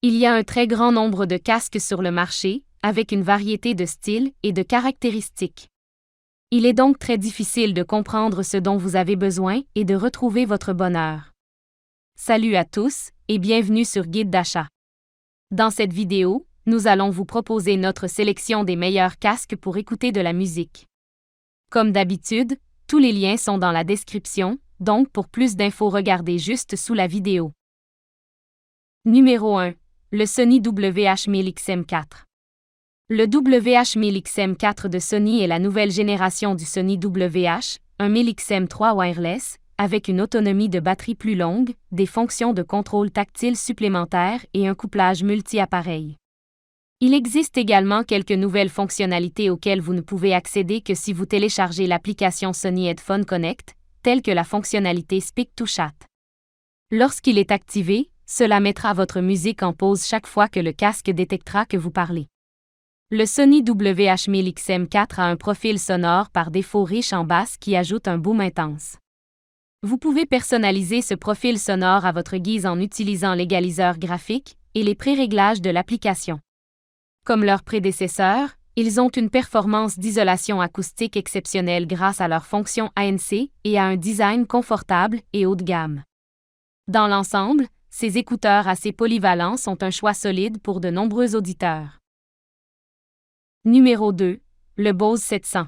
Il y a un très grand nombre de casques sur le marché, avec une variété de styles et de caractéristiques. Il est donc très difficile de comprendre ce dont vous avez besoin et de retrouver votre bonheur. Salut à tous, et bienvenue sur Guide d'achat. Dans cette vidéo, nous allons vous proposer notre sélection des meilleurs casques pour écouter de la musique. Comme d'habitude, tous les liens sont dans la description, donc pour plus d'infos regardez juste sous la vidéo. Numéro 1. Le Sony WH-1000XM4. Le WH-1000XM4 de Sony est la nouvelle génération du Sony WH, un 1000XM3 wireless, avec une autonomie de batterie plus longue, des fonctions de contrôle tactile supplémentaires et un couplage multi-appareil. Il existe également quelques nouvelles fonctionnalités auxquelles vous ne pouvez accéder que si vous téléchargez l'application Sony Headphone Connect, telle que la fonctionnalité Speak to Chat. Lorsqu'il est activé, cela mettra votre musique en pause chaque fois que le casque détectera que vous parlez. Le Sony WH-1000XM4 a un profil sonore par défaut riche en basse qui ajoute un boom intense. Vous pouvez personnaliser ce profil sonore à votre guise en utilisant l'égaliseur graphique et les pré-réglages de l'application. Comme leurs prédécesseurs, ils ont une performance d'isolation acoustique exceptionnelle grâce à leur fonction ANC et à un design confortable et haut de gamme. Dans l'ensemble, ces écouteurs assez polyvalents sont un choix solide pour de nombreux auditeurs. Numéro 2. Le Bose 700.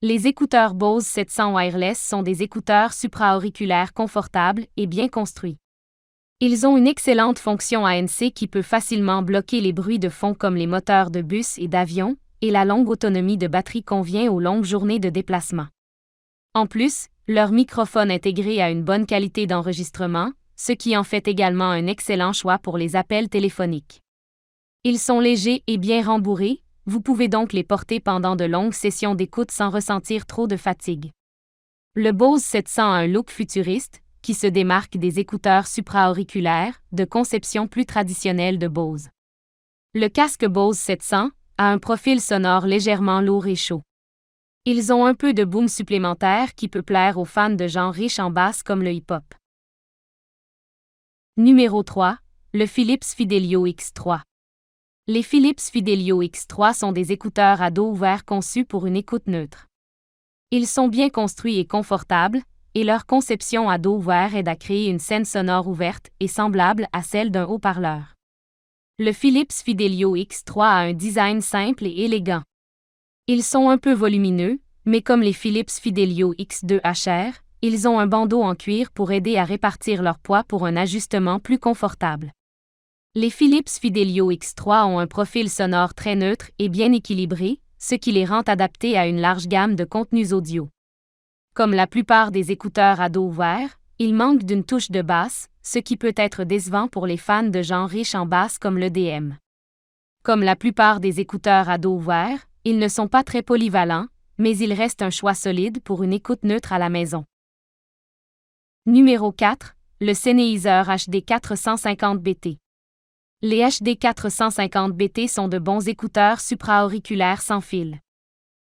Les écouteurs Bose 700 wireless sont des écouteurs supra-auriculaires confortables et bien construits. Ils ont une excellente fonction ANC qui peut facilement bloquer les bruits de fond comme les moteurs de bus et d'avion, et la longue autonomie de batterie convient aux longues journées de déplacement. En plus, leur microphone intégré a une bonne qualité d'enregistrement, ce qui en fait également un excellent choix pour les appels téléphoniques. Ils sont légers et bien rembourrés, vous pouvez donc les porter pendant de longues sessions d'écoute sans ressentir trop de fatigue. Le Bose 700 a un look futuriste, qui se démarque des écouteurs supra-auriculaires, de conception plus traditionnelle de Bose. Le casque Bose 700 a un profil sonore légèrement lourd et chaud. Ils ont un peu de boom supplémentaire qui peut plaire aux fans de genres riches en basse comme le hip-hop. Numéro 3. Le Philips Fidelio X3. Les Philips Fidelio X3 sont des écouteurs à dos ouvert conçus pour une écoute neutre. Ils sont bien construits et confortables, et leur conception à dos ouvert aide à créer une scène sonore ouverte et semblable à celle d'un haut-parleur. Le Philips Fidelio X3 a un design simple et élégant. Ils sont un peu volumineux, mais comme les Philips Fidelio X2 HR, ils ont un bandeau en cuir pour aider à répartir leur poids pour un ajustement plus confortable. Les Philips Fidelio X3 ont un profil sonore très neutre et bien équilibré, ce qui les rend adaptés à une large gamme de contenus audio. Comme la plupart des écouteurs à dos ouvert, ils manquent d'une touche de basse, ce qui peut être décevant pour les fans de genres riches en basse comme l'EDM. Comme la plupart des écouteurs à dos ouvert, ils ne sont pas très polyvalents, mais ils restent un choix solide pour une écoute neutre à la maison. Numéro 4. Le Sennheiser HD 450BT. Les HD 450BT sont de bons écouteurs supra-auriculaires sans fil.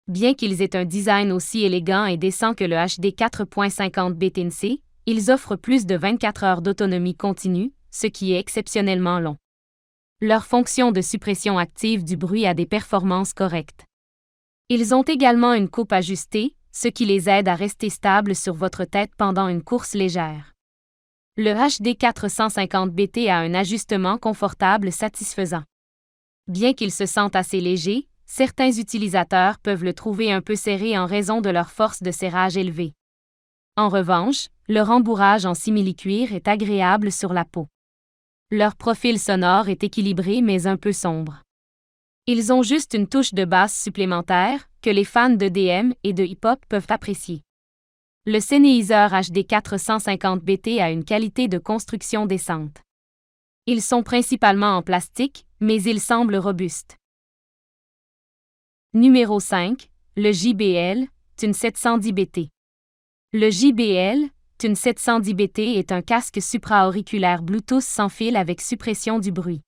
Bien qu'ils aient un design aussi élégant et décent que le HD 4.50BT, ils offrent plus de 24 heures d'autonomie continue, ce qui est exceptionnellement long. Leur fonction de suppression active du bruit a des performances correctes. Ils ont également une coupe ajustée, ce qui les aide à rester stables sur votre tête pendant une course légère. Le HD 450BT a un ajustement confortable satisfaisant. Bien qu'il se sente assez léger, certains utilisateurs peuvent le trouver un peu serré en raison de leur force de serrage élevée. En revanche, le rembourrage en simili-cuir est agréable sur la peau. Leur profil sonore est équilibré mais un peu sombre. Ils ont juste une touche de basse supplémentaire que les fans d'EDM et de hip-hop peuvent apprécier. Le Sennheiser HD 450BT a une qualité de construction décente. Ils sont principalement en plastique, mais ils semblent robustes. Numéro 5. Le JBL TUN 710BT. Le JBL TUN 710BT est un casque supra-auriculaire Bluetooth sans fil avec suppression du bruit.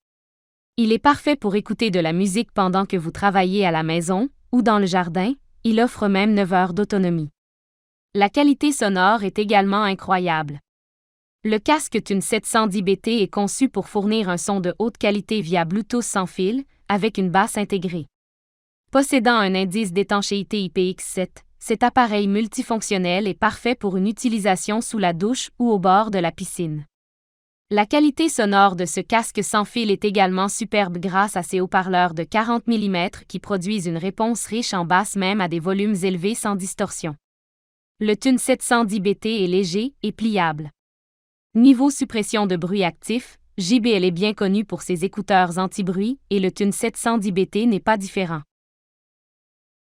Il est parfait pour écouter de la musique pendant que vous travaillez à la maison ou dans le jardin, il offre même 9 heures d'autonomie. La qualité sonore est également incroyable. Le casque TUN 710BT est conçu pour fournir un son de haute qualité via Bluetooth sans fil, avec une basse intégrée. Possédant un indice d'étanchéité IPX7, cet appareil multifonctionnel est parfait pour une utilisation sous la douche ou au bord de la piscine. La qualité sonore de ce casque sans fil est également superbe grâce à ses haut-parleurs de 40 mm qui produisent une réponse riche en basse même à des volumes élevés sans distorsion. Le TUN 710BT est léger et pliable. Niveau suppression de bruit actif, JBL est bien connu pour ses écouteurs anti-bruit et le TUN 710BT n'est pas différent.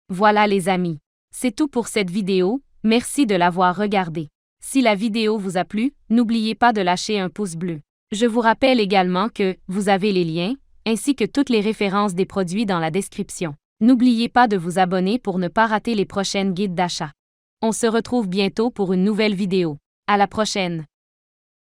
Voilà les amis. C'est tout pour cette vidéo, merci de l'avoir regardée. Si la vidéo vous a plu, n'oubliez pas de lâcher un pouce bleu. Je vous rappelle également que vous avez les liens, ainsi que toutes les références des produits dans la description. N'oubliez pas de vous abonner pour ne pas rater les prochaines guides d'achat. On se retrouve bientôt pour une nouvelle vidéo. À la prochaine!